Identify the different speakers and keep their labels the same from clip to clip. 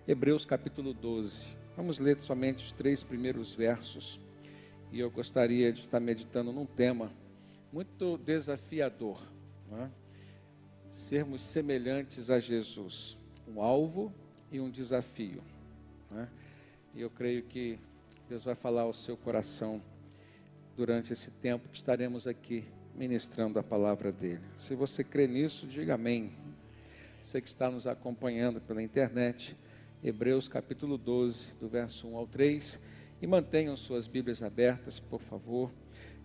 Speaker 1: Hebreus capítulo 12. Vamos ler somente os 3 primeiros versos. E eu gostaria de estar meditando num tema muito desafiador, né? Sermos semelhantes a Jesus, um alvo e um desafio, né? E eu creio que Deus vai falar ao seu coração durante esse tempo que estaremos aqui ministrando a palavra dele. Se você crê nisso, diga amém. Você que está nos acompanhando pela internet, Hebreus capítulo 12, do verso 1 ao 3, e mantenham suas Bíblias abertas, por favor.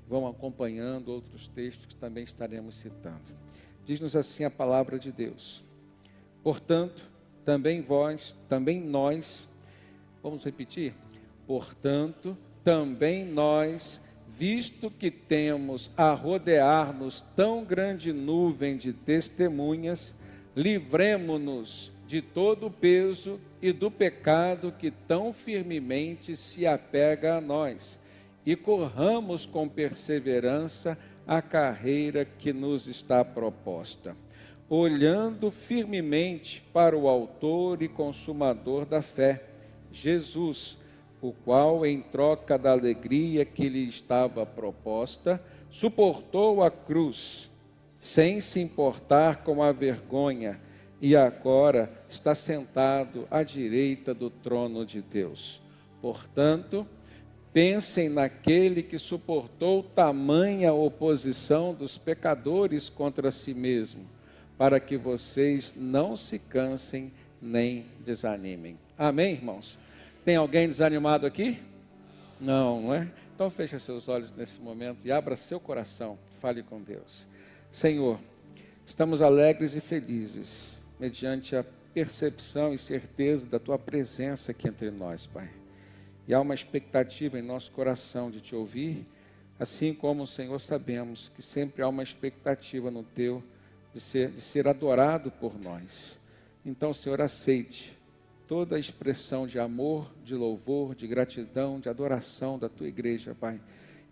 Speaker 1: Vão acompanhando outros textos que também estaremos citando. Diz-nos assim a palavra de Deus: portanto, também nós, vamos repetir? Portanto, também nós, visto que temos a rodear-nos tão grande nuvem de testemunhas, livremo-nos de todo o peso e do pecado que tão firmemente se apega a nós, e corramos com perseverança a carreira que nos está proposta, olhando firmemente para o autor e consumador da fé, Jesus, o qual, em troca da alegria que lhe estava proposta, suportou a cruz, sem se importar com a vergonha, e agora está sentado à direita do trono de Deus. Portanto, pensem naquele que suportou tamanha oposição dos pecadores contra si mesmo, para que vocês não se cansem nem desanimem. Amém, irmãos? Tem alguém desanimado aqui? Não, não é? Então feche seus olhos nesse momento e abra seu coração. Fale com Deus. Senhor, estamos alegres e felizes, mediante a percepção e certeza da Tua presença aqui entre nós, Pai. E há uma expectativa em nosso coração de Te ouvir, assim como, Senhor, sabemos que sempre há uma expectativa no Teu de ser adorado por nós. Então, Senhor, aceite toda a expressão de amor, de louvor, de gratidão, de adoração da Tua igreja, Pai.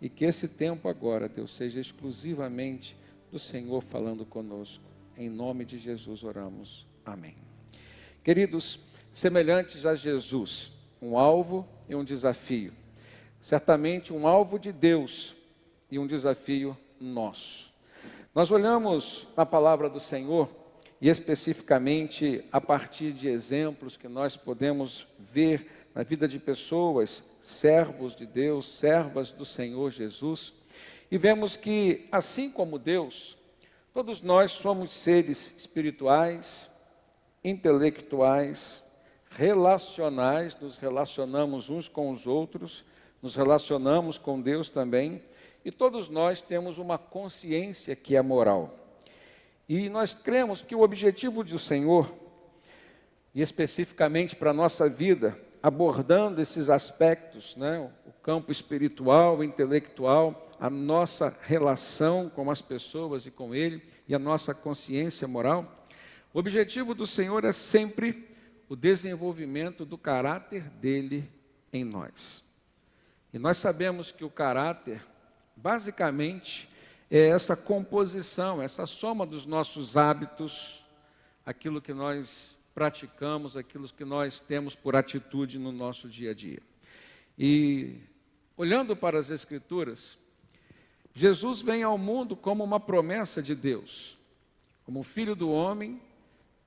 Speaker 1: E que esse tempo agora, Deus, seja exclusivamente do Senhor falando conosco. Em nome de Jesus oramos. Amém. Queridos, semelhantes a Jesus, um alvo e um desafio. Certamente um alvo de Deus e um desafio nosso. Nós olhamos a palavra do Senhor e especificamente a partir de exemplos que nós podemos ver na vida de pessoas, servos de Deus, servas do Senhor Jesus, e vemos que, assim como Deus, todos nós somos seres espirituais, intelectuais, relacionais, nos relacionamos uns com os outros, nos relacionamos com Deus também, e todos nós temos uma consciência que é moral. E nós cremos que o objetivo do Senhor, e especificamente para a nossa vida, abordando esses aspectos, né, o campo espiritual, intelectual, a nossa relação com as pessoas e com Ele, e a nossa consciência moral, o objetivo do Senhor é sempre o desenvolvimento do caráter dele em nós. E nós sabemos que o caráter, basicamente, é essa composição, essa soma dos nossos hábitos, aquilo que nós praticamos, aquilo que nós temos por atitude no nosso dia a dia. E, olhando para as Escrituras, Jesus vem ao mundo como uma promessa de Deus, como filho do homem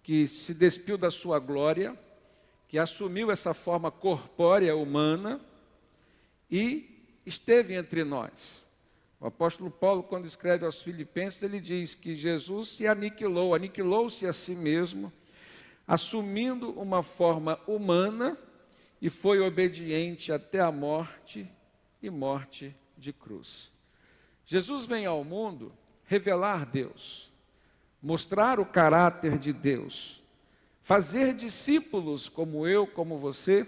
Speaker 1: que se despiu da sua glória, que assumiu essa forma corpórea humana e esteve entre nós. O apóstolo Paulo, quando escreve aos Filipenses, ele diz que Jesus se aniquilou-se a si mesmo, assumindo uma forma humana e foi obediente até a morte e morte de cruz. Jesus vem ao mundo revelar Deus, mostrar o caráter de Deus, fazer discípulos como eu, como você,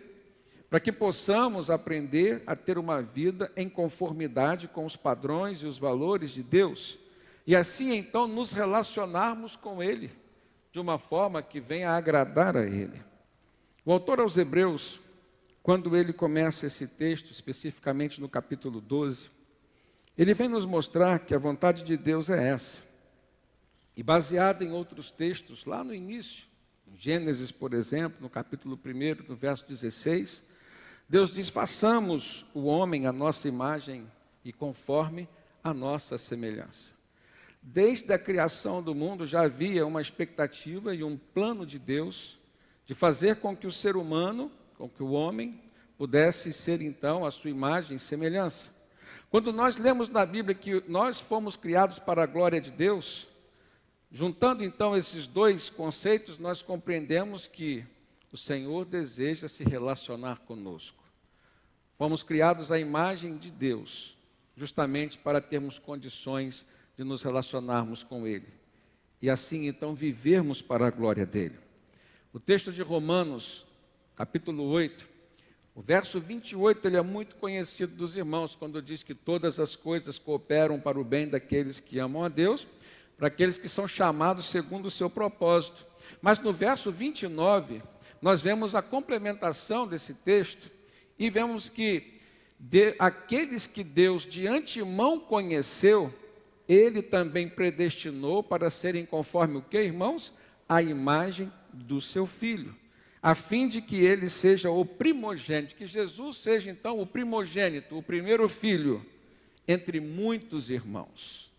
Speaker 1: para que possamos aprender a ter uma vida em conformidade com os padrões e os valores de Deus, e assim então nos relacionarmos com Ele, de uma forma que venha a agradar a Ele. O autor aos Hebreus, quando ele começa esse texto, especificamente no capítulo 12, ele vem nos mostrar que a vontade de Deus é essa. E baseado em outros textos, lá no início, Gênesis, por exemplo, no capítulo 1, no verso 16, Deus diz: façamos o homem à nossa imagem e conforme a nossa semelhança. Desde a criação do mundo já havia uma expectativa e um plano de Deus de fazer com que o ser humano, com que o homem, pudesse ser então a sua imagem e semelhança. Quando nós lemos na Bíblia que nós fomos criados para a glória de Deus, juntando então esses dois conceitos, nós compreendemos que o Senhor deseja se relacionar conosco. Fomos criados à imagem de Deus, justamente para termos condições de nos relacionarmos com Ele. E assim então vivermos para a glória dEle. O texto de Romanos, capítulo 8, o verso 28, ele é muito conhecido dos irmãos, quando diz que todas as coisas cooperam para o bem daqueles que amam a Deus, para aqueles que são chamados segundo o seu propósito. Mas no verso 29, nós vemos a complementação desse texto e vemos que aqueles que Deus de antemão conheceu, Ele também predestinou para serem conforme o que, irmãos? A imagem do seu Filho, a fim de que ele seja o primogênito, que Jesus seja então o primogênito, o primeiro filho, entre muitos irmãos.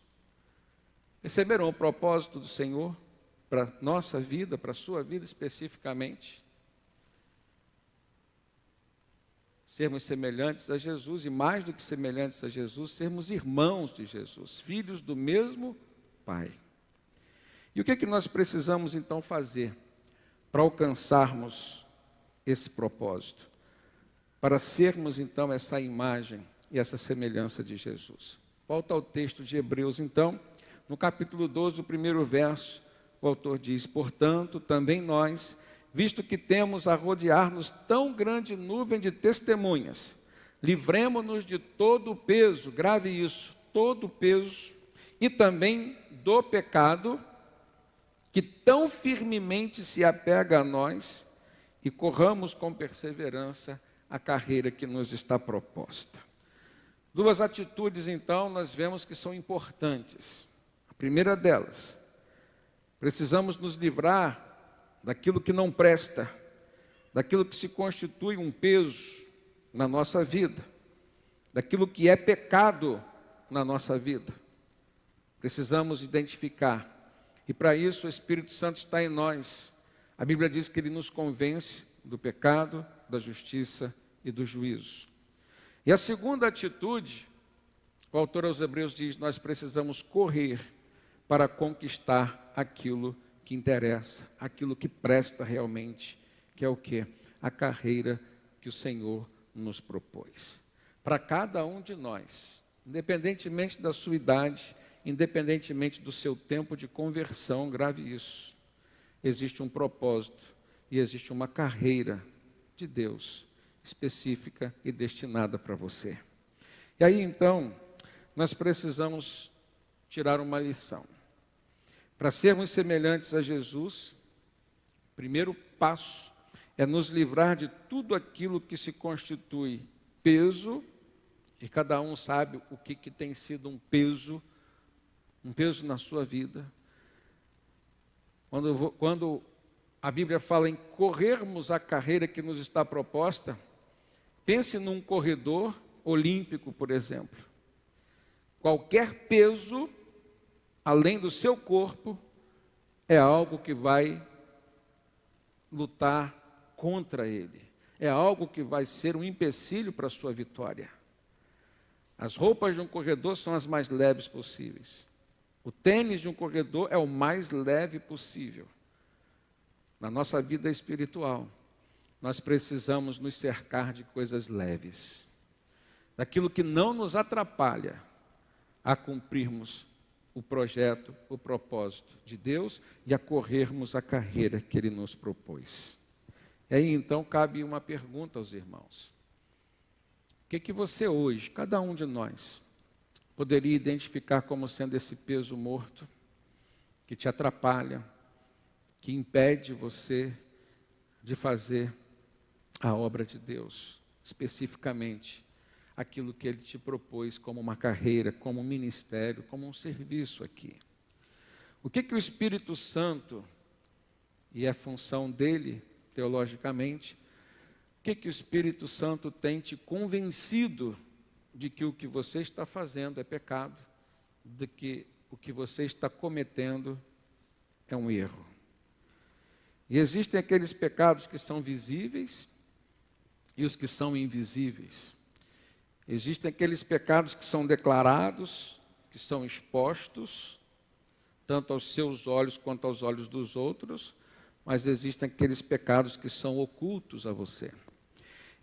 Speaker 1: Perceberam o propósito do Senhor para a nossa vida, para a sua vida especificamente? Sermos semelhantes a Jesus, e mais do que semelhantes a Jesus, sermos irmãos de Jesus, filhos do mesmo Pai. E o que é que nós precisamos então fazer para alcançarmos esse propósito? Para sermos então essa imagem e essa semelhança de Jesus. Volta ao texto de Hebreus então, no capítulo 12, o primeiro verso, o autor diz: portanto, também nós, visto que temos a rodear-nos tão grande nuvem de testemunhas, livremo-nos de todo o peso, grave isso, todo o peso, e também do pecado, que tão firmemente se apega a nós, e corramos com perseverança a carreira que nos está proposta. Duas atitudes, então, nós vemos que são importantes. A primeira delas, precisamos nos livrar daquilo que não presta, daquilo que se constitui um peso na nossa vida, daquilo que é pecado na nossa vida. Precisamos identificar. E para isso o Espírito Santo está em nós. A Bíblia diz que Ele nos convence do pecado, da justiça e do juízo. E a segunda atitude, o autor aos Hebreus diz: nós precisamos correr para conquistar aquilo que interessa, aquilo que presta realmente, que é o quê? A carreira que o Senhor nos propôs. Para cada um de nós, independentemente da sua idade, independentemente do seu tempo de conversão, grave isso, existe um propósito e existe uma carreira de Deus específica e destinada para você. E aí então, nós precisamos tirar uma lição. Para sermos semelhantes a Jesus, o primeiro passo é nos livrar de tudo aquilo que se constitui peso, e cada um sabe o que tem sido um peso na sua vida. Quando a Bíblia fala em corrermos a carreira que nos está proposta, pense num corredor olímpico, por exemplo. Qualquer peso, além do seu corpo, é algo que vai lutar contra ele. É algo que vai ser um empecilho para a sua vitória. As roupas de um corredor são as mais leves possíveis. O tênis de um corredor é o mais leve possível. Na nossa vida espiritual, nós precisamos nos cercar de coisas leves, daquilo que não nos atrapalha a cumprirmos o projeto, o propósito de Deus e a corrermos a carreira que Ele nos propôs. E aí então cabe uma pergunta aos irmãos: o que você hoje, cada um de nós, poderia identificar como sendo esse peso morto que te atrapalha, que impede você de fazer a obra de Deus, especificamente aquilo que Ele te propôs como uma carreira, como um ministério, como um serviço aqui? O que o Espírito Santo e é função dele, teologicamente, o Espírito Santo tem te convencido de que o que você está fazendo é pecado, de que o que você está cometendo é um erro. E existem aqueles pecados que são visíveis e os que são invisíveis. Existem aqueles pecados que são declarados, que são expostos, tanto aos seus olhos quanto aos olhos dos outros, mas existem aqueles pecados que são ocultos a você.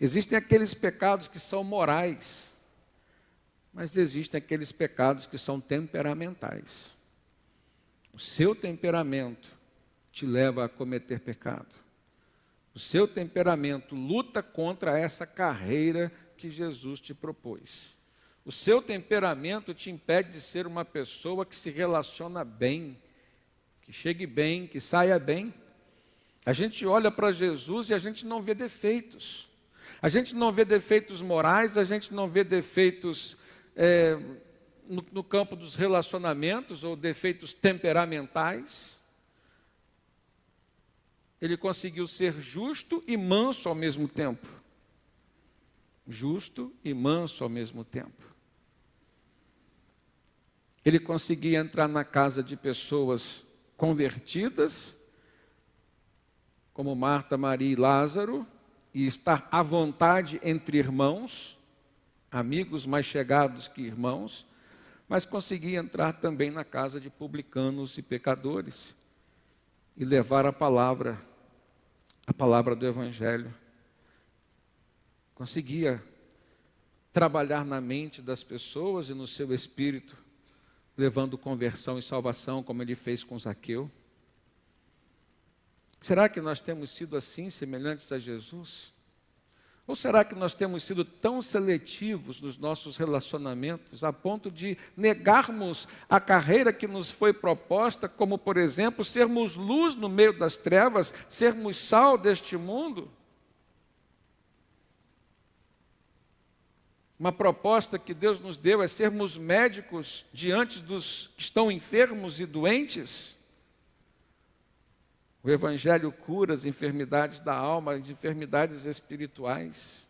Speaker 1: Existem aqueles pecados que são morais, mas existem aqueles pecados que são temperamentais. O seu temperamento te leva a cometer pecado. O seu temperamento luta contra essa carreira que Jesus te propôs. O seu temperamento te impede de ser uma pessoa que se relaciona bem, que chegue bem, que saia bem. A gente olha para Jesus e a gente não vê defeitos. A gente não vê defeitos morais, a gente não vê defeitos no campo dos relacionamentos ou defeitos temperamentais. Ele conseguiu ser justo e manso ao mesmo tempo. Justo e manso ao mesmo tempo. Ele conseguia entrar na casa de pessoas convertidas, como Marta, Maria e Lázaro, e estar à vontade entre irmãos, amigos mais chegados que irmãos, mas conseguia entrar também na casa de publicanos e pecadores e levar a palavra do Evangelho. Conseguia trabalhar na mente das pessoas e no seu espírito, levando conversão e salvação, como ele fez com Zaqueu. Será que nós temos sido assim, semelhantes a Jesus? Ou será que nós temos sido tão seletivos nos nossos relacionamentos, a ponto de negarmos a carreira que nos foi proposta, como, por exemplo, sermos luz no meio das trevas, sermos sal deste mundo? Uma proposta que Deus nos deu é sermos médicos diante dos que estão enfermos e doentes. O Evangelho cura as enfermidades da alma, as enfermidades espirituais.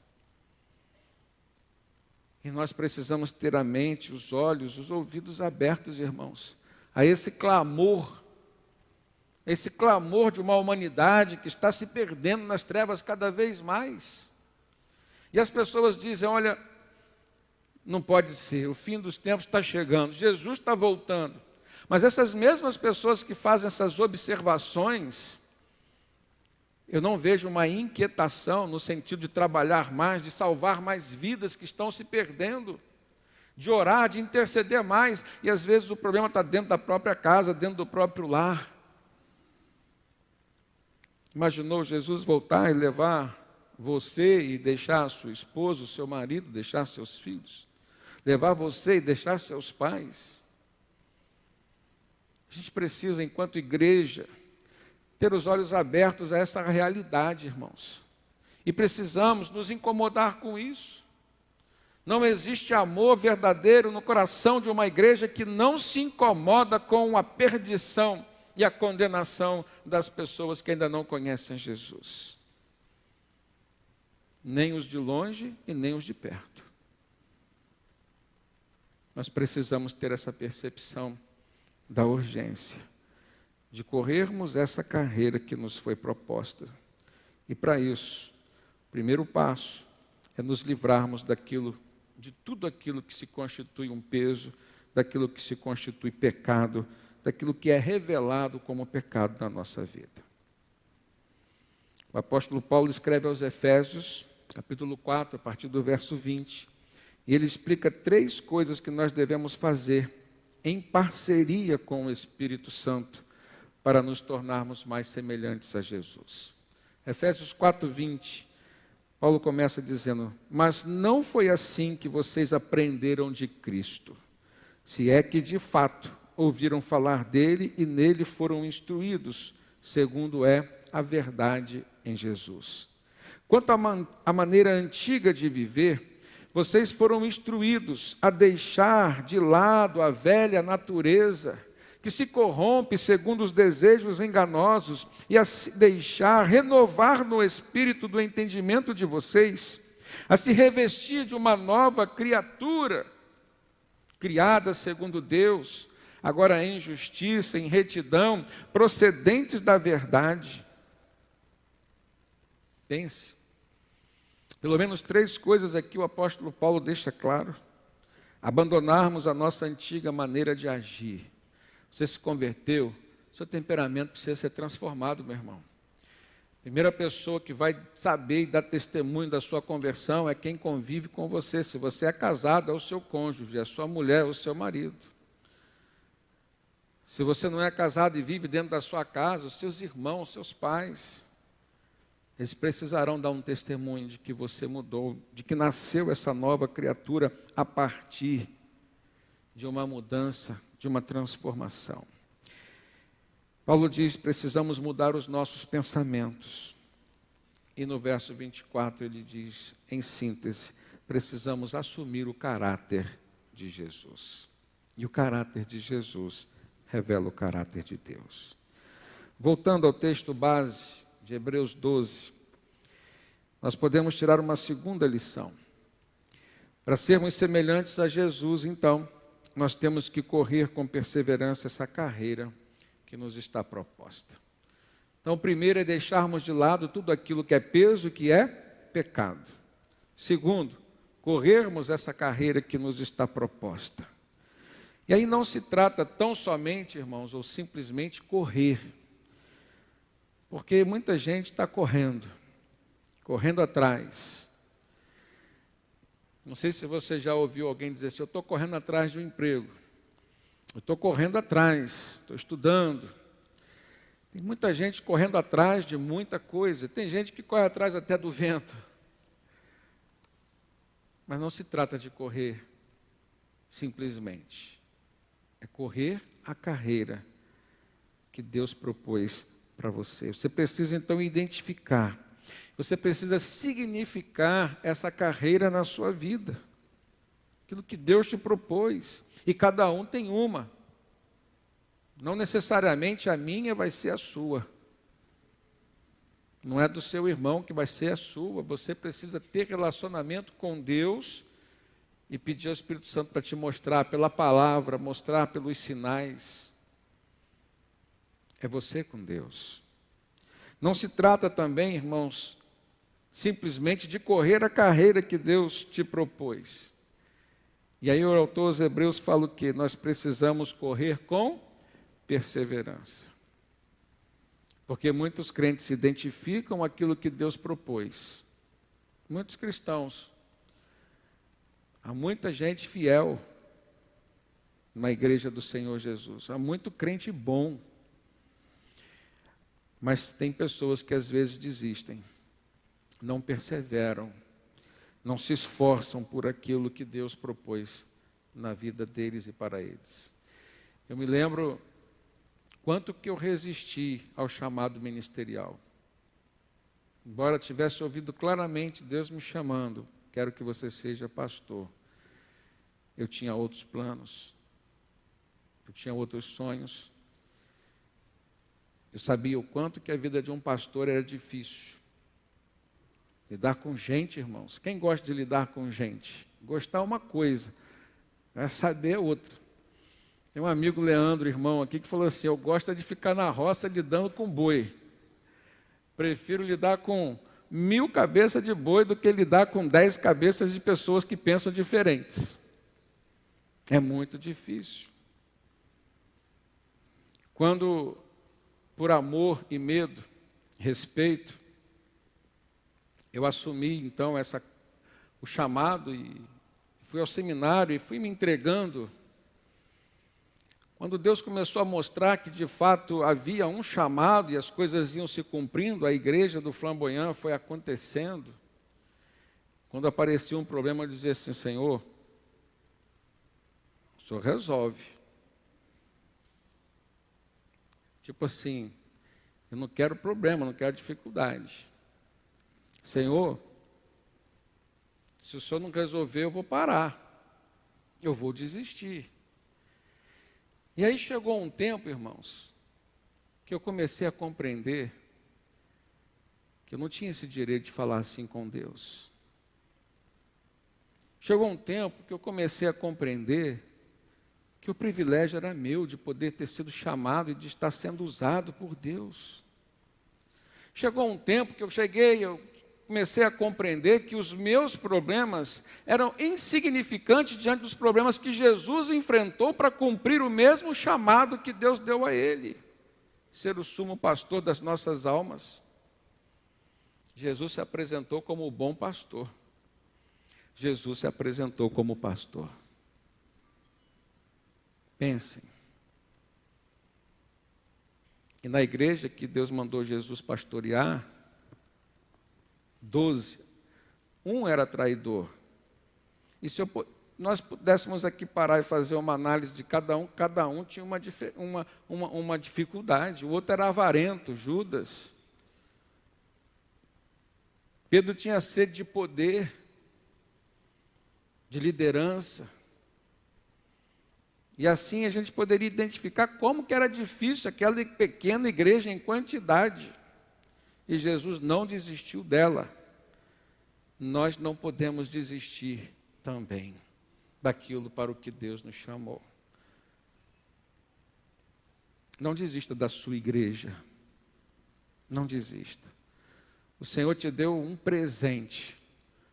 Speaker 1: E nós precisamos ter a mente, os olhos, os ouvidos abertos, irmãos, a esse clamor de uma humanidade que está se perdendo nas trevas cada vez mais. E as pessoas dizem, olha, não pode ser, o fim dos tempos está chegando, Jesus está voltando. Mas essas mesmas pessoas que fazem essas observações, eu não vejo uma inquietação no sentido de trabalhar mais, de salvar mais vidas que estão se perdendo, de orar, de interceder mais, e às vezes o problema está dentro da própria casa, dentro do próprio lar. Imaginou Jesus voltar e levar você e deixar a sua esposa, o seu marido, deixar seus filhos? Levar você e deixar seus pais? A gente precisa, enquanto igreja, ter os olhos abertos a essa realidade, irmãos. E precisamos nos incomodar com isso. Não existe amor verdadeiro no coração de uma igreja que não se incomoda com a perdição e a condenação das pessoas que ainda não conhecem Jesus. Nem os de longe e nem os de perto. Nós precisamos ter essa percepção da urgência de corrermos essa carreira que nos foi proposta. E para isso, o primeiro passo é nos livrarmos de tudo aquilo que se constitui um peso, daquilo que se constitui pecado, daquilo que é revelado como pecado na nossa vida. O apóstolo Paulo escreve aos Efésios, capítulo 4, a partir do verso 20, e ele explica 3 coisas que nós devemos fazer em parceria com o Espírito Santo para nos tornarmos mais semelhantes a Jesus. Efésios 4:20, Paulo começa dizendo, mas não foi assim que vocês aprenderam de Cristo, se é que de fato ouviram falar dele e nele foram instruídos, segundo é a verdade em Jesus. Quanto à maneira antiga de viver, vocês foram instruídos a deixar de lado a velha natureza, que se corrompe segundo os desejos enganosos, e a se deixar renovar no espírito do entendimento de vocês, a se revestir de uma nova criatura, criada segundo Deus, agora em justiça, em retidão, procedentes da verdade. Pense. Pelo menos 3 coisas aqui o apóstolo Paulo deixa claro. Abandonarmos a nossa antiga maneira de agir. Você se converteu, seu temperamento precisa ser transformado, meu irmão. A primeira pessoa que vai saber e dar testemunho da sua conversão é quem convive com você. Se você é casado, é o seu cônjuge, é a sua mulher, é o seu marido. Se você não é casado e vive dentro da sua casa, os seus irmãos, os seus pais, eles precisarão dar um testemunho de que você mudou, de que nasceu essa nova criatura a partir de uma mudança, de uma transformação. Paulo diz, precisamos mudar os nossos pensamentos. E no verso 24 ele diz, em síntese, precisamos assumir o caráter de Jesus. E o caráter de Jesus revela o caráter de Deus. Voltando ao texto base de Hebreus 12, nós podemos tirar uma segunda lição. Para sermos semelhantes a Jesus, então, nós temos que correr com perseverança essa carreira que nos está proposta. Então, o primeiro é deixarmos de lado tudo aquilo que é peso e que é pecado. Segundo, corrermos essa carreira que nos está proposta. E aí não se trata tão somente, irmãos, ou simplesmente correr. Porque muita gente está correndo atrás. Não sei se você já ouviu alguém dizer assim, eu estou correndo atrás de um emprego. Eu estou correndo atrás, estou estudando. Tem muita gente correndo atrás de muita coisa. Tem gente que corre atrás até do vento. Mas não se trata de correr simplesmente. É correr a carreira que Deus propôs para você. Você precisa então identificar. Você precisa significar essa carreira na sua vida. Aquilo que Deus te propôs. E cada um tem uma. Não necessariamente a minha vai ser a sua. Não é do seu irmão que vai ser a sua. Você precisa ter relacionamento com Deus e pedir ao Espírito Santo para te mostrar pela palavra, mostrar pelos sinais. É você com Deus. Não se trata também, irmãos, simplesmente de correr a carreira que Deus te propôs. E aí o autor aos Hebreus fala o quê? Nós precisamos correr com perseverança. Porque muitos crentes se identificam com aquilo que Deus propôs. Muitos cristãos. Há muita gente fiel na igreja do Senhor Jesus. Há muito crente bom. Mas tem pessoas que às vezes desistem, não perseveram, não se esforçam por aquilo que Deus propôs na vida deles e para eles. Eu me lembro quanto que eu resisti ao chamado ministerial. Embora tivesse ouvido claramente Deus me chamando, quero que você seja pastor. Eu tinha outros planos, eu tinha outros sonhos. Eu sabia o quanto que a vida de um pastor era difícil. Lidar com gente, irmãos. Quem gosta de lidar com gente? Gostar é uma coisa, é saber outra. Tem um amigo, Leandro, irmão aqui, que falou assim, eu gosto de ficar na roça lidando com boi. Prefiro lidar com 1000 cabeças de boi do que lidar com 10 cabeças de pessoas que pensam diferentes. É muito difícil. Quando, por amor e medo, respeito, eu assumi então o chamado e fui ao seminário e fui me entregando. Quando Deus começou a mostrar que de fato havia um chamado e as coisas iam se cumprindo, a igreja do Flamboyant foi acontecendo. Quando aparecia um problema, eu dizia assim, Senhor, o Senhor resolve. Tipo assim, eu não quero problema, não quero dificuldade. Senhor, se o Senhor não resolver, eu vou parar. Eu vou desistir. E aí chegou um tempo, irmãos, que eu comecei a compreender que eu não tinha esse direito de falar assim com Deus. Chegou um tempo que eu comecei a compreender que o privilégio era meu de poder ter sido chamado e de estar sendo usado por Deus. Chegou um tempo que eu comecei a compreender que os meus problemas eram insignificantes diante dos problemas que Jesus enfrentou para cumprir o mesmo chamado que Deus deu a ele, ser o sumo pastor das nossas almas. Jesus se apresentou como o bom pastor. Jesus se apresentou como pastor. Pensem. E na igreja que Deus mandou Jesus pastorear, 12, um era traidor. E se nós pudéssemos aqui parar e fazer uma análise de cada um tinha uma dificuldade. O outro era avarento, Judas. Pedro tinha sede de poder, de liderança. E assim a gente poderia identificar como que era difícil aquela pequena igreja em quantidade. E Jesus não desistiu dela. Nós não podemos desistir também daquilo para o que Deus nos chamou. Não desista da sua igreja. Não desista. O Senhor te deu um presente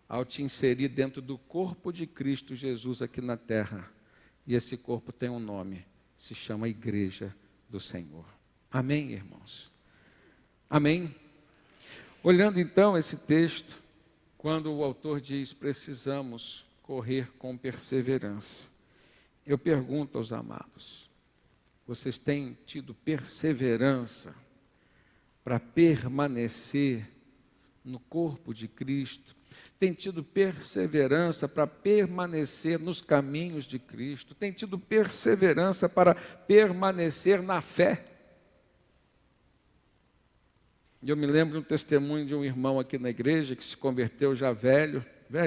Speaker 1: ao te inserir dentro do corpo de Cristo Jesus aqui na terra. E esse corpo tem um nome, se chama Igreja do Senhor. Amém, irmãos? Amém? Olhando então esse texto, quando o autor diz, precisamos correr com perseverança. Eu pergunto aos amados, vocês têm tido perseverança para permanecer no corpo de Cristo? Tem tido perseverança para permanecer nos caminhos de Cristo? Tem tido perseverança para permanecer na fé? Eu me lembro de um testemunho de um irmão aqui na igreja que se converteu já velho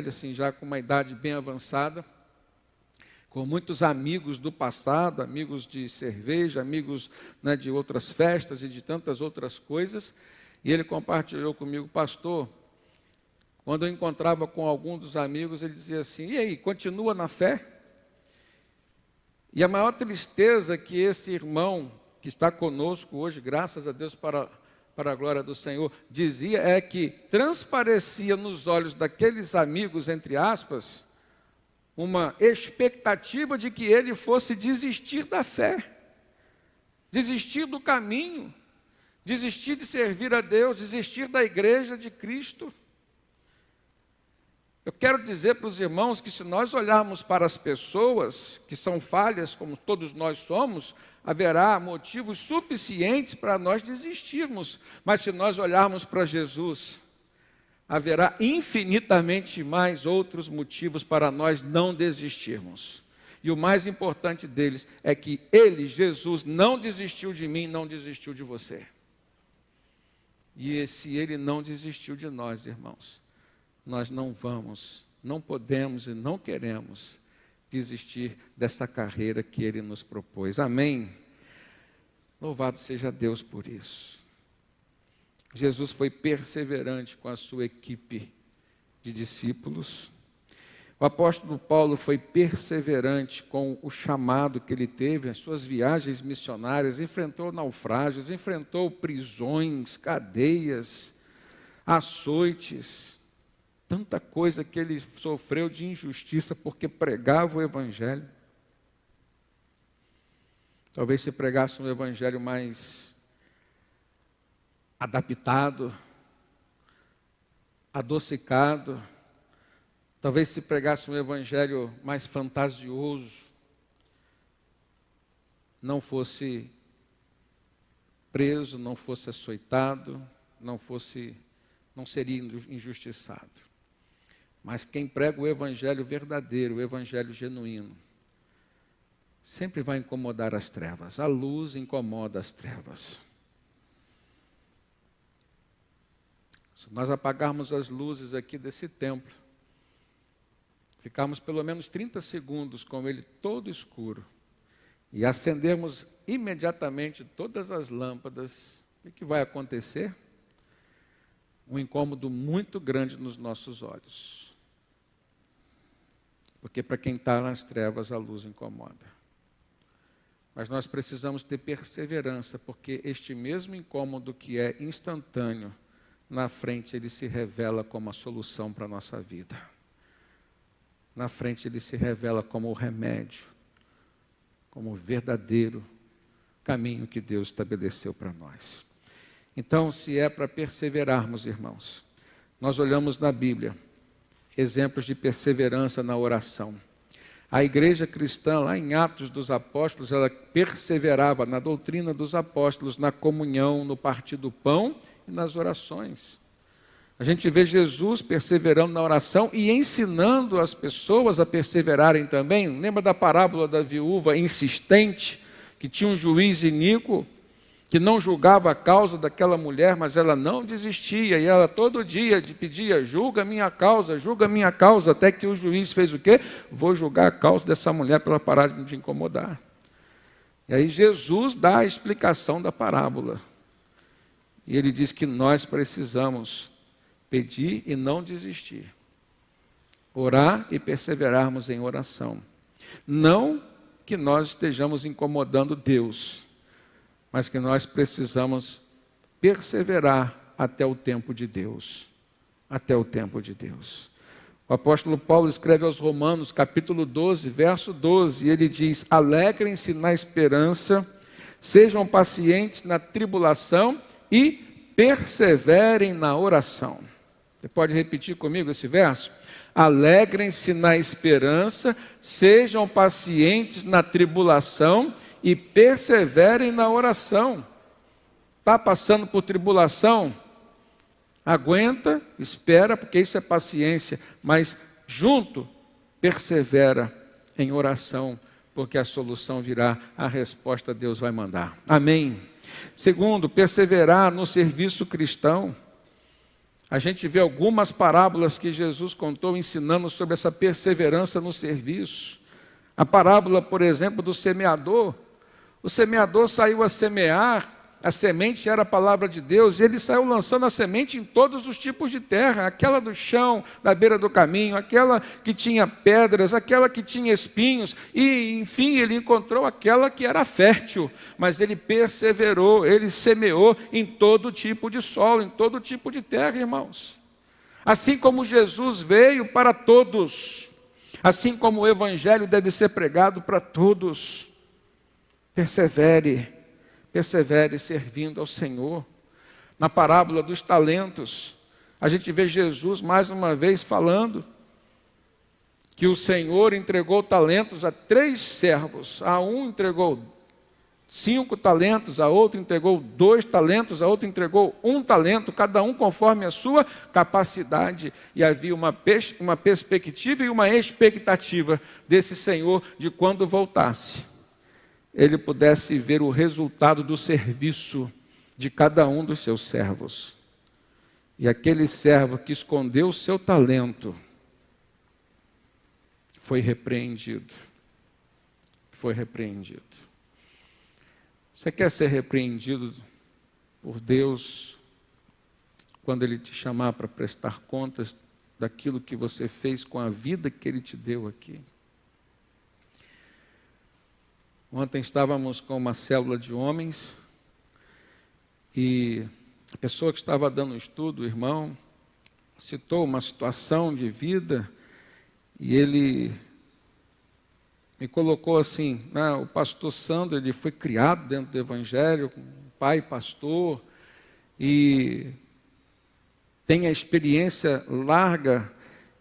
Speaker 1: assim, já com uma idade bem avançada, com muitos amigos do passado, amigos de cerveja, amigos, né, de outras festas e de tantas outras coisas, e ele compartilhou comigo, pastor, quando eu encontrava com algum dos amigos, ele dizia assim, e aí, continua na fé? E a maior tristeza que esse irmão, que está conosco hoje, graças a Deus para a glória do Senhor, dizia é que transparecia nos olhos daqueles amigos, entre aspas, uma expectativa de que ele fosse desistir da fé, desistir do caminho, desistir de servir a Deus, desistir da igreja de Cristo. Eu quero dizer para os irmãos que se nós olharmos para as pessoas que são falhas, como todos nós somos, haverá motivos suficientes para nós desistirmos. Mas se nós olharmos para Jesus, haverá infinitamente mais outros motivos para nós não desistirmos. E o mais importante deles é que Ele, Jesus, não desistiu de mim, não desistiu de você. E se Ele não desistiu de nós, irmãos, nós não vamos, não podemos e não queremos desistir dessa carreira que Ele nos propôs. Amém? Louvado seja Deus por isso. Jesus foi perseverante com a sua equipe de discípulos. O apóstolo Paulo foi perseverante com o chamado que ele teve, as suas viagens missionárias, enfrentou naufrágios, enfrentou prisões, cadeias, açoites, tanta coisa que ele sofreu de injustiça porque pregava o evangelho. Talvez se pregasse um evangelho mais adaptado, adocicado, talvez se pregasse um evangelho mais fantasioso, não fosse preso, não fosse açoitado, não seria injustiçado. Mas quem prega o evangelho verdadeiro, o evangelho genuíno, sempre vai incomodar as trevas. A luz incomoda as trevas. Se nós apagarmos as luzes aqui desse templo, ficarmos pelo menos 30 segundos com ele todo escuro, e acendermos imediatamente todas as lâmpadas, o que vai acontecer? Um incômodo muito grande nos nossos olhos. Porque para quem está nas trevas, a luz incomoda. Mas nós precisamos ter perseverança, porque este mesmo incômodo que é instantâneo, na frente ele se revela como a solução para a nossa vida. Na frente ele se revela como o remédio, como o verdadeiro caminho que Deus estabeleceu para nós. Então, se é para perseverarmos, irmãos, nós olhamos na Bíblia exemplos de perseverança na oração. A igreja cristã, lá em Atos dos Apóstolos, ela perseverava na doutrina dos apóstolos, na comunhão, no partir do pão e nas orações. A gente vê Jesus perseverando na oração e ensinando as pessoas a perseverarem também. Lembra da parábola da viúva insistente, que tinha um juiz iníquo, que não julgava a causa daquela mulher, mas ela não desistia, e ela todo dia pedia, julga a minha causa, até que o juiz fez o quê? Vou julgar a causa dessa mulher para ela parar de me incomodar. E aí Jesus dá a explicação da parábola. E ele diz que nós precisamos pedir e não desistir. Orar e perseverarmos em oração. Não que nós estejamos incomodando Deus, mas que nós precisamos perseverar até o tempo de Deus. Até o tempo de Deus. O apóstolo Paulo escreve aos Romanos, capítulo 12, verso 12, e ele diz, alegrem-se na esperança, sejam pacientes na tribulação e perseverem na oração. Você pode repetir comigo esse verso? Alegrem-se na esperança, sejam pacientes na tribulação e perseverem na oração. Está passando por tribulação? Aguenta, espera, porque isso é paciência, mas junto, persevera em oração, porque a solução virá, a resposta Deus vai mandar. Amém. Segundo, perseverar no serviço cristão. A gente vê algumas parábolas que Jesus contou ensinando sobre essa perseverança no serviço. A parábola, por exemplo, do semeador. O semeador saiu a semear, a semente era a palavra de Deus, e ele saiu lançando a semente em todos os tipos de terra, aquela do chão, da beira do caminho, aquela que tinha pedras, aquela que tinha espinhos, e enfim ele encontrou aquela que era fértil, mas ele perseverou, ele semeou em todo tipo de solo, em todo tipo de terra, irmãos. Assim como Jesus veio para todos, assim como o evangelho deve ser pregado para todos, persevere servindo ao Senhor. Na parábola dos talentos, a gente vê Jesus mais uma vez falando que o Senhor entregou talentos a 3 servos. A um entregou 5 talentos, a outro entregou 2 talentos, a outro entregou 1 talento, cada um conforme a sua capacidade. E havia uma perspectiva e uma expectativa desse Senhor de quando voltasse, ele pudesse ver o resultado do serviço de cada um dos seus servos. E aquele servo que escondeu o seu talento foi repreendido. Foi repreendido. Você quer ser repreendido por Deus quando Ele te chamar para prestar contas daquilo que você fez com a vida que Ele te deu aqui? Ontem estávamos com uma célula de homens e a pessoa que estava dando o estudo, o irmão, citou uma situação de vida e ele me colocou assim, o pastor Sandro, ele foi criado dentro do evangelho, com pai pastor, e tem a experiência larga.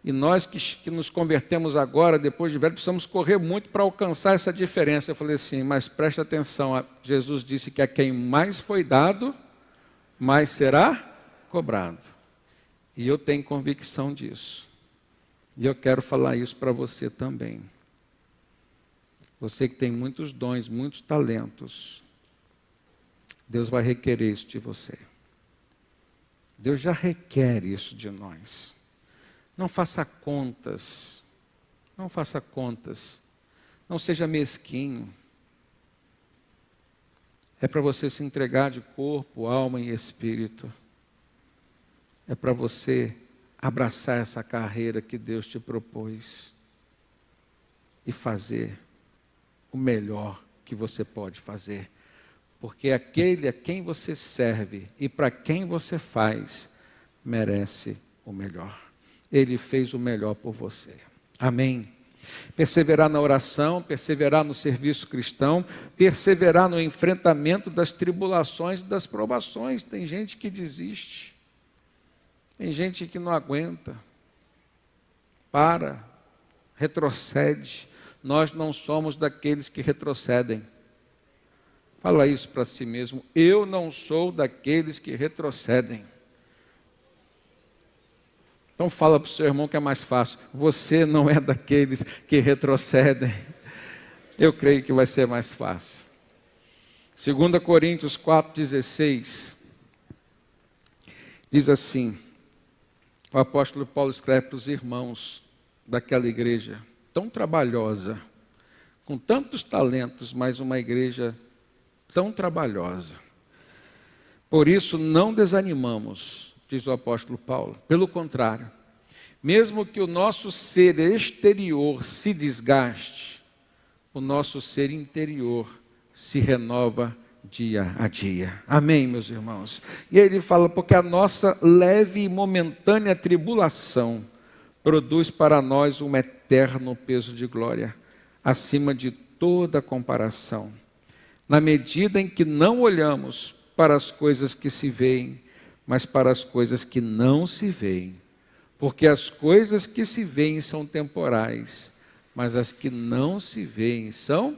Speaker 1: E nós que nos convertemos agora, depois de velho, precisamos correr muito para alcançar essa diferença. Eu falei assim, mas preste atenção, Jesus disse que a quem mais foi dado, mais será cobrado. E eu tenho convicção disso. E eu quero falar isso para você também. Você que tem muitos dons, muitos talentos, Deus vai requerer isso de você. Deus já requer isso de nós. Não faça contas, não faça contas, não seja mesquinho, É para você se entregar de corpo, alma e espírito. É para você abraçar essa carreira que Deus te propôs e fazer o melhor que você pode fazer. Porque aquele a quem você serve e para quem você faz, merece o melhor. Ele fez o melhor por você. Amém. Perseverar na oração, perseverar no serviço cristão, perseverar no enfrentamento das tribulações e das provações. Tem gente que desiste, tem gente que não aguenta, retrocede. Nós não somos daqueles que retrocedem. Fala isso para si mesmo. Eu não sou daqueles que retrocedem. Então fala para o seu irmão que é mais fácil. Você não é daqueles que retrocedem. Eu creio que vai ser mais fácil. 2 Coríntios 4,16 diz assim, o apóstolo Paulo escreve para os irmãos daquela igreja tão trabalhosa, com tantos talentos, mas uma igreja tão trabalhosa. Por isso não desanimamos, diz o apóstolo Paulo. Pelo contrário, mesmo que o nosso ser exterior se desgaste, o nosso ser interior se renova dia a dia. Amém, meus irmãos? E aí ele fala, porque a nossa leve e momentânea tribulação produz para nós um eterno peso de glória, acima de toda comparação, na medida em que não olhamos para as coisas que se veem, mas para as coisas que não se veem. Porque as coisas que se veem são temporais, mas as que não se veem são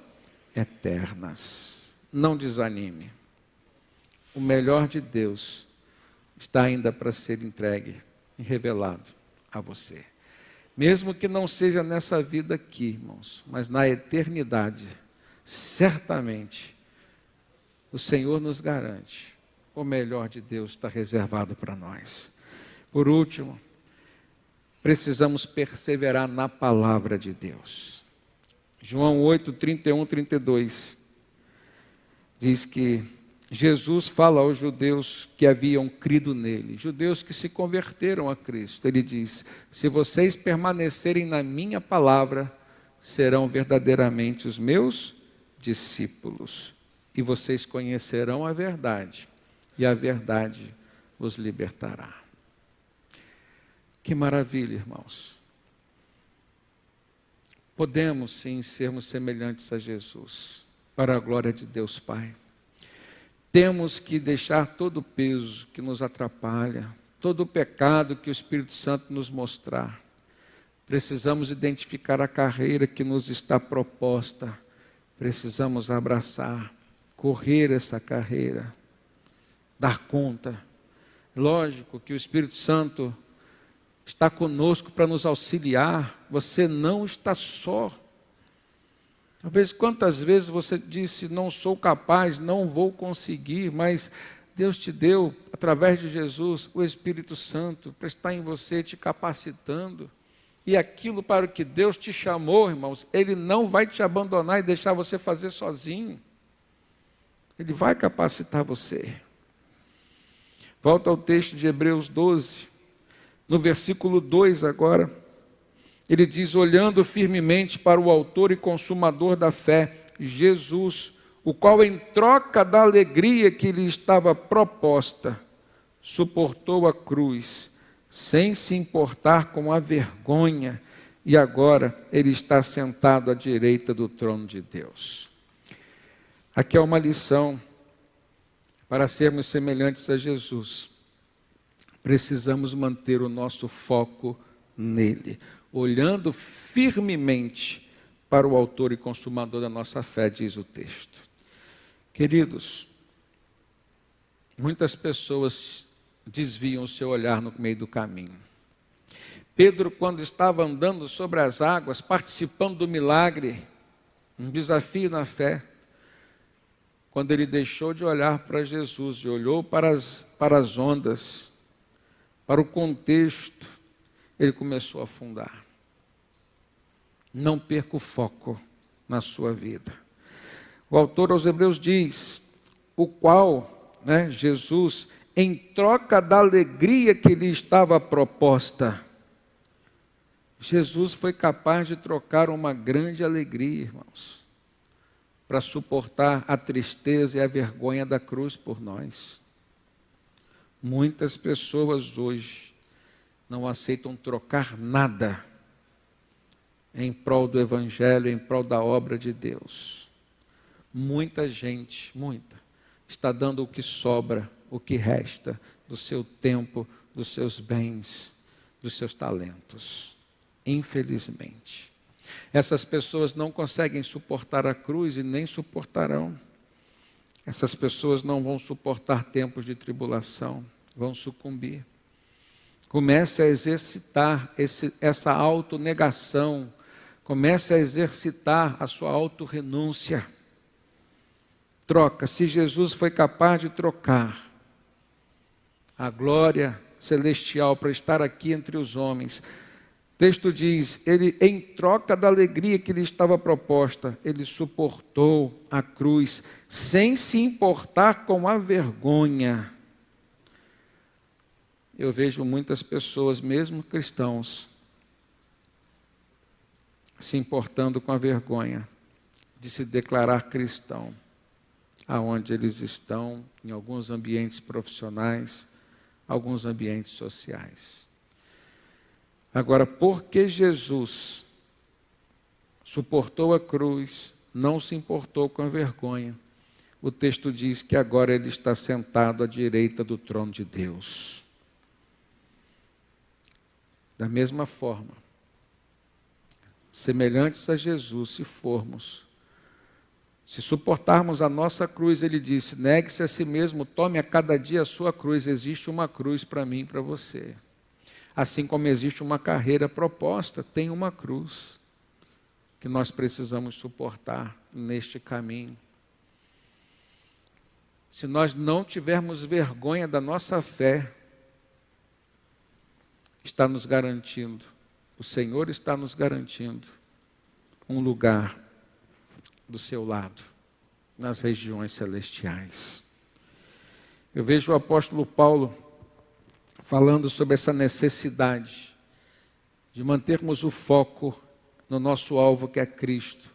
Speaker 1: eternas. Não desanime. O melhor de Deus está ainda para ser entregue e revelado a você. Mesmo que não seja nessa vida aqui, irmãos, mas na eternidade, certamente, o Senhor nos garante, o melhor de Deus está reservado para nós. Por último, precisamos perseverar na palavra de Deus. João 8, 31, 32, diz que Jesus fala aos judeus que haviam crido nele, judeus que se converteram a Cristo. Ele diz, se vocês permanecerem na minha palavra, serão verdadeiramente os meus discípulos. E vocês conhecerão a verdade, e a verdade os libertará. Que maravilha, irmãos. Podemos sim sermos semelhantes a Jesus, para a glória de Deus Pai. Temos que deixar todo o peso que nos atrapalha, todo o pecado que o Espírito Santo nos mostrar. Precisamos identificar a carreira que nos está proposta. Precisamos abraçar, correr essa carreira, dar conta. Lógico que o Espírito Santo está conosco para nos auxiliar. Você não está só. Talvez quantas vezes você disse, não sou capaz, não vou conseguir, mas Deus te deu, através de Jesus, o Espírito Santo, para estar em você, te capacitando. E aquilo para o que Deus te chamou, irmãos, Ele não vai te abandonar e deixar você fazer sozinho. Ele vai capacitar você. Volta ao texto de Hebreus 12, no versículo 2 agora. Ele diz, olhando firmemente para o autor e consumador da fé, Jesus, o qual em troca da alegria que lhe estava proposta, suportou a cruz, sem se importar com a vergonha, e agora ele está sentado à direita do trono de Deus. Aqui é uma lição para sermos semelhantes a Jesus. Precisamos manter o nosso foco nele, olhando firmemente para o autor e consumador da nossa fé, diz o texto. Queridos, muitas pessoas desviam o seu olhar no meio do caminho. Pedro, quando estava andando sobre as águas, participando do milagre, um desafio na fé, quando ele deixou de olhar para Jesus e olhou para as ondas, para o contexto, ele começou a afundar. Não perca o foco na sua vida. O autor aos Hebreus diz, o qual, Jesus, em troca da alegria que lhe estava proposta, Jesus foi capaz de trocar uma grande alegria, irmãos, para suportar a tristeza e a vergonha da cruz por nós. Muitas pessoas hoje não aceitam trocar nada em prol do Evangelho, em prol da obra de Deus. Muita gente, está dando o que sobra, o que resta do seu tempo, dos seus bens, dos seus talentos. Infelizmente. Essas pessoas não conseguem suportar a cruz e nem suportarão. Essas pessoas não vão suportar tempos de tribulação, vão sucumbir. Comece a exercitar essa autonegação, comece a exercitar a sua autorrenúncia. Troca, se Jesus foi capaz de trocar a glória celestial para estar aqui entre os homens, o texto diz, ele, em troca da alegria que lhe estava proposta, ele suportou a cruz, sem se importar com a vergonha. Eu vejo muitas pessoas, mesmo cristãos, se importando com a vergonha de se declarar cristão, aonde eles estão, em alguns ambientes profissionais, alguns ambientes sociais. Agora, porque Jesus suportou a cruz, não se importou com a vergonha, o texto diz que agora ele está sentado à direita do trono de Deus. Da mesma forma, semelhantes a Jesus, se suportarmos a nossa cruz, ele disse, negue-se a si mesmo, tome a cada dia a sua cruz, existe uma cruz para mim e para você. Assim como existe uma carreira proposta, tem uma cruz que nós precisamos suportar neste caminho. Se nós não tivermos vergonha da nossa fé, está nos garantindo, o Senhor está nos garantindo um lugar do seu lado, nas regiões celestiais. Eu vejo o apóstolo Paulo falando sobre essa necessidade de mantermos o foco no nosso alvo, que é Cristo,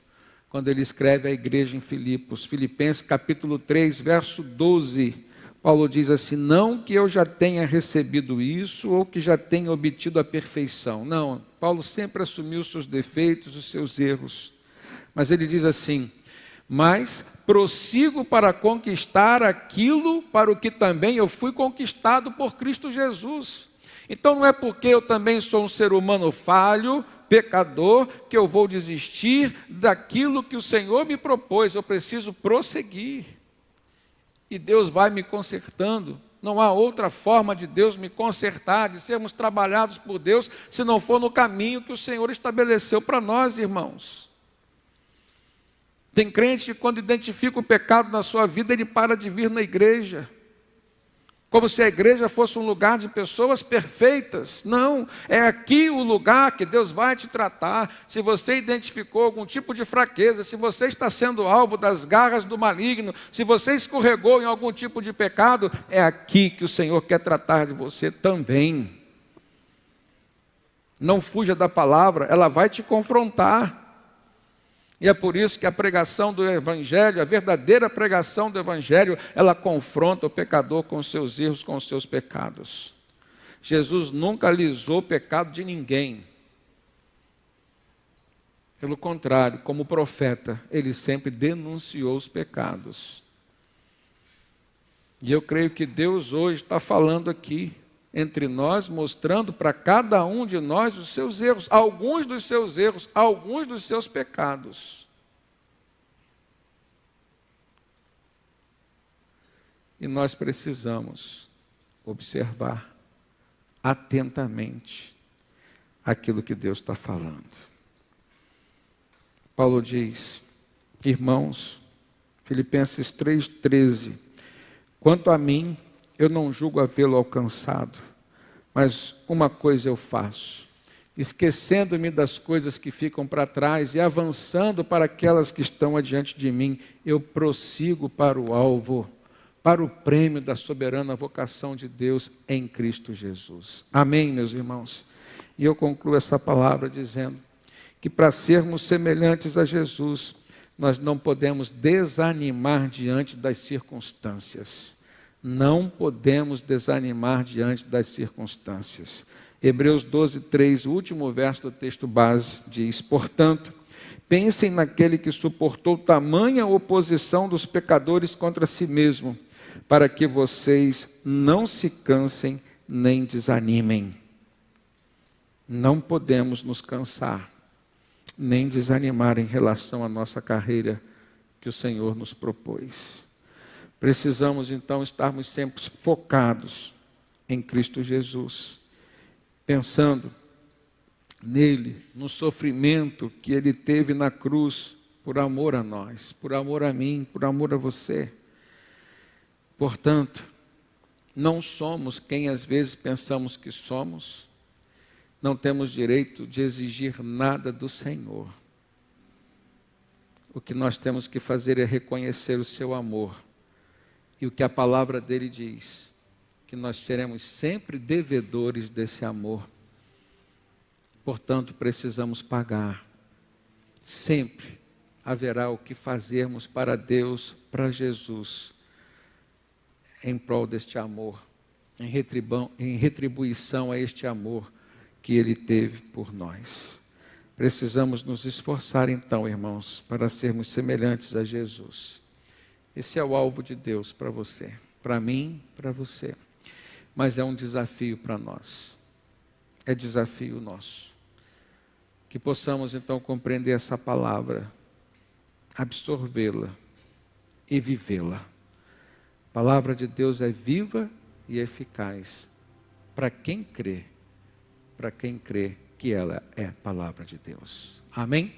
Speaker 1: quando ele escreve à igreja em Filipos, Filipenses capítulo 3, verso 12, Paulo diz assim, não que eu já tenha recebido isso, ou que já tenha obtido a perfeição, não, Paulo sempre assumiu os seus defeitos, os seus erros, mas ele diz assim, mas prossigo para conquistar aquilo para o que também eu fui conquistado por Cristo Jesus. Então não é porque eu também sou um ser humano falho, pecador, que eu vou desistir daquilo que o Senhor me propôs. Eu preciso prosseguir. E Deus vai me consertando. Não há outra forma de Deus me consertar, de sermos trabalhados por Deus, se não for no caminho que o Senhor estabeleceu para nós, irmãos. Tem crente que quando identifica o pecado na sua vida, ele para de vir na igreja. Como se a igreja fosse um lugar de pessoas perfeitas. Não, é aqui o lugar que Deus vai te tratar. Se você identificou algum tipo de fraqueza, se você está sendo alvo das garras do maligno, se você escorregou em algum tipo de pecado, é aqui que o Senhor quer tratar de você também. Não fuja da palavra, ela vai te confrontar. E é por isso que a pregação do Evangelho, a verdadeira pregação do Evangelho, ela confronta o pecador com os seus erros, com os seus pecados. Jesus nunca alisou o pecado de ninguém. Pelo contrário, como profeta, ele sempre denunciou os pecados. E eu creio que Deus hoje está falando aqui entre nós, mostrando para cada um de nós os seus erros, alguns dos seus erros, alguns dos seus pecados. E nós precisamos observar atentamente aquilo que Deus está falando. Paulo diz, irmãos, Filipenses 3,13, quanto a mim, eu não julgo havê-lo alcançado, mas uma coisa eu faço, esquecendo-me das coisas que ficam para trás e avançando para aquelas que estão adiante de mim, eu prossigo para o alvo, para o prêmio da soberana vocação de Deus em Cristo Jesus. Amém, meus irmãos? E eu concluo essa palavra dizendo que para sermos semelhantes a Jesus, nós não podemos desanimar diante das circunstâncias. Não podemos desanimar diante das circunstâncias. Hebreus 12, 3, o último verso do texto base, diz: portanto, pensem naquele que suportou tamanha oposição dos pecadores contra si mesmo, para que vocês não se cansem nem desanimem. Não podemos nos cansar, nem desanimar em relação à nossa carreira que o Senhor nos propôs. Precisamos então estarmos sempre focados em Cristo Jesus, pensando nele, no sofrimento que ele teve na cruz por amor a nós, por amor a mim, por amor a você. Portanto, não somos quem às vezes pensamos que somos, não temos direito de exigir nada do Senhor. O que nós temos que fazer é reconhecer o seu amor. E o que a palavra dele diz, que nós seremos sempre devedores desse amor. Portanto, precisamos pagar. Sempre haverá o que fazermos para Deus, para Jesus, em prol deste amor, em retribuição a este amor que ele teve por nós. Precisamos nos esforçar então, irmãos, para sermos semelhantes a Jesus. Esse é o alvo de Deus para você, para mim, para você. Mas é um desafio para nós. É desafio nosso. Que possamos então compreender essa palavra, absorvê-la e vivê-la. A palavra de Deus é viva e eficaz para quem crê que ela é a palavra de Deus. Amém?